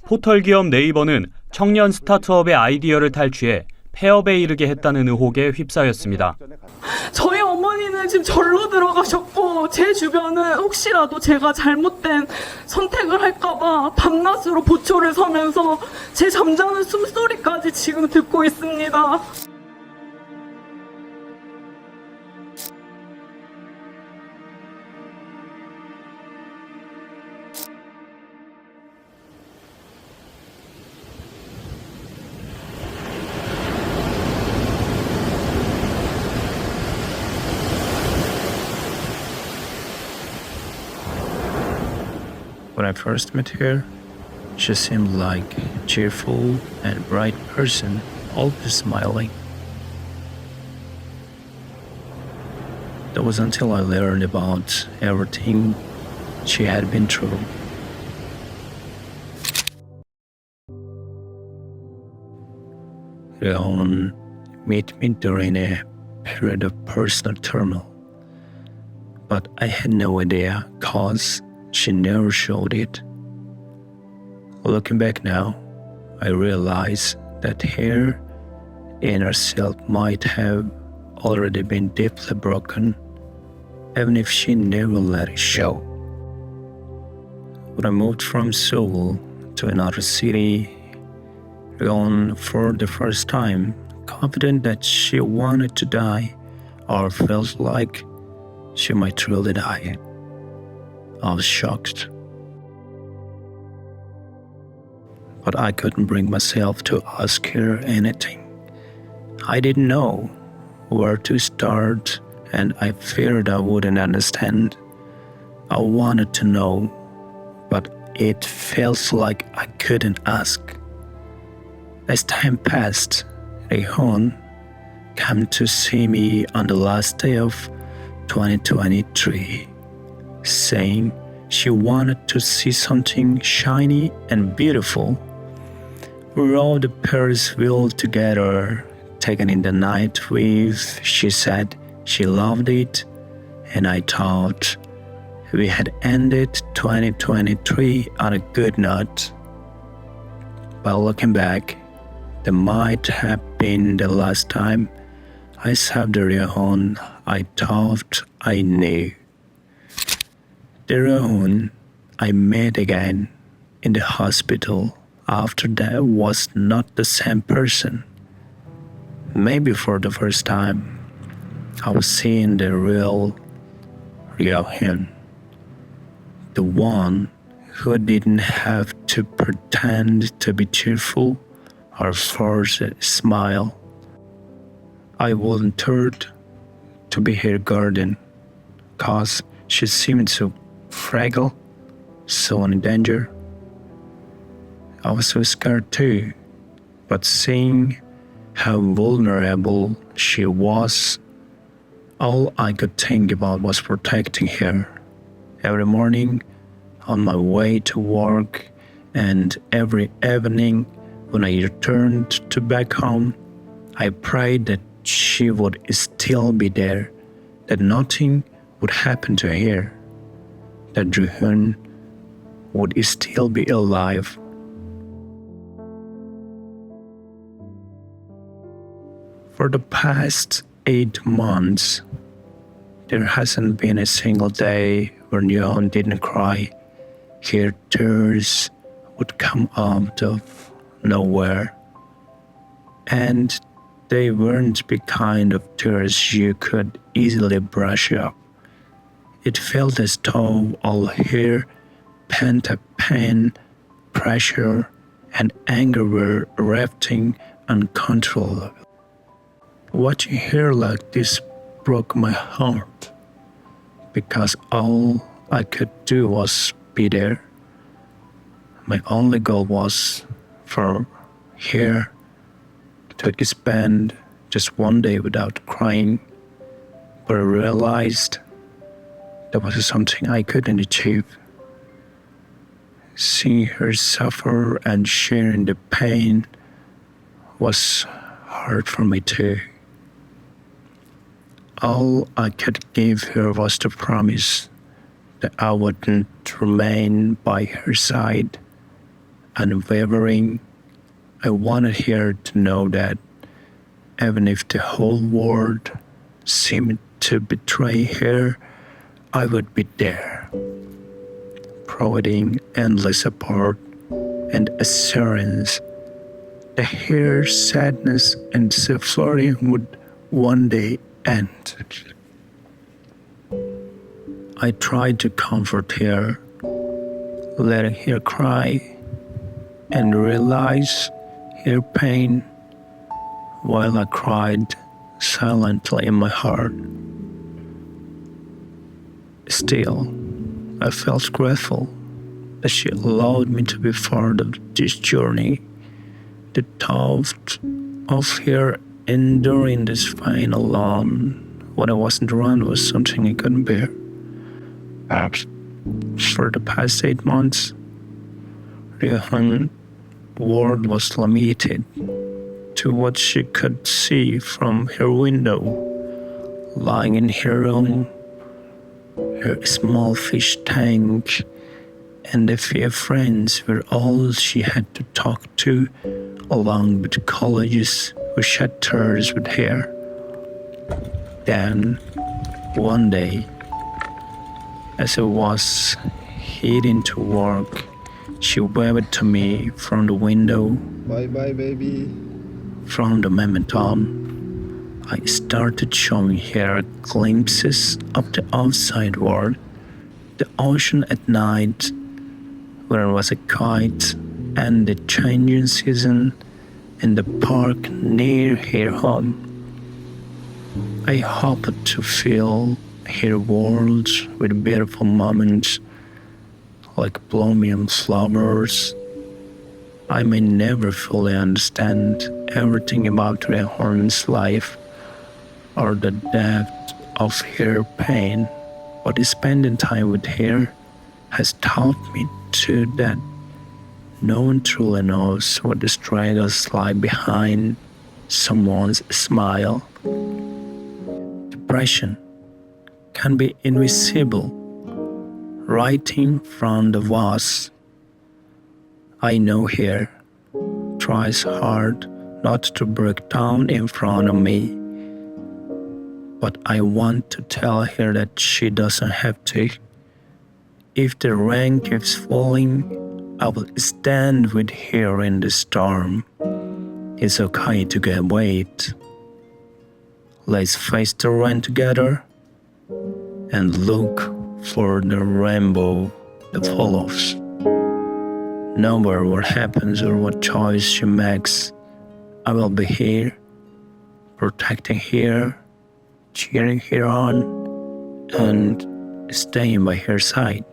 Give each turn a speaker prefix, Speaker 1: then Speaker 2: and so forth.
Speaker 1: 포털 기업 네이버는 청년 스타트업의 아이디어를 탈취해 폐업에 이르게 했다는 의혹에 휩싸였습니다.
Speaker 2: 저희 어머니는 지금 절로 들어가셨고 제 주변은 혹시라도 제가 잘못된 선택을 할까봐 밤낮으로 보초를 서면서 제 잠자는 숨소리까지 지금 듣고 있습니다.
Speaker 3: When I first met her, she seemed like a cheerful and bright person, always smiling. That was until I learned about everything she had been through. Leon met me during a period of personal turmoil, but I had no idea cause she never showed it. Looking back now, I realize that her inner self might have already been deeply broken, even if she never let it show. When I moved from Seoul to another city, Leon for the first time, confident that she wanted to die or felt like she might truly die. I was shocked. But I couldn't bring myself to ask her anything. I didn't know where to start, and I feared I wouldn't understand. I wanted to know, but it felt like I couldn't ask. As time passed, Rehan came to see me on the last day of 2023. Saying she wanted to see something shiny and beautiful. We rode the Paris wheel together, taken in the night with. She said she loved it, and I thought we had ended 2023 on a good note. But looking back, that might have been the last time I saw the Rehan I thought I knew. The Rehan I met again in the hospital after that was not the same person. Maybe for the first time, I was seeing the real Rehan. The one who didn't have to pretend to be cheerful or force a smile. I volunteered to be her guardian, cause she seemed so fragile, so in danger. I was so scared too, but seeing how vulnerable she was, all I could think about was protecting her. Every morning, on my way to work, and every evening when I returned to back home, I prayed that she would still be there, that nothing would happen to her, that Rehan would still be alive. For the past 8 months, there hasn't been a single day where Rehan didn't cry. Her tears would come out of nowhere. And they weren't the kind of tears you could easily brush up. It felt as though all her pent-up pain, pressure, and anger were erupting uncontrollably. Watching her like this broke my heart, because all I could do was be there. My only goal was for her to spend just one day without crying, but I realized that was something I couldn't achieve. Seeing her suffer and sharing the pain was hard for me too. All I could give her was the promise that I wouldn't remain by her side unwavering. I wanted her to know that even if the whole world seemed to betray her, I would be there, providing endless support and assurance that her sadness and suffering would one day end. I tried to comfort her, letting her cry and realize her pain while I cried silently in my heart. Still, I felt grateful that she allowed me to be part of this journey. The thought of her enduring this pain alone when I wasn't around was something I couldn't bear. For the past 8 months, Ryohan's world was limited to what she could see from her window, lying in her room, her small fish tank, and a few friends were all she had to talk to, along with colleagues who shed tears with her. Then, one day, as I was heading to work, she waved to me from the window.
Speaker 4: Bye bye, baby.
Speaker 3: From the moment on, I started showing her glimpses of the outside world, the ocean at night, where it was a kite, and the changing season in the park near her home. I hoped to fill her world with beautiful moments like blooming flowers. I may never fully understand everything about Rehan's life or the depth of her pain, but spending time with her has taught me too that no one truly knows what the struggles lie behind someone's smile. Depression can be invisible right in front of us. I know her tries hard not to break down in front of me, but I want to tell her that she doesn't have to. If the rain keeps falling, I will stand with her in the storm. It's okay to get wet. Let's face the rain together and look for the rainbow that follows. No matter what happens or what choice she makes, I will be here, protecting her, cheering her on, and staying by her side.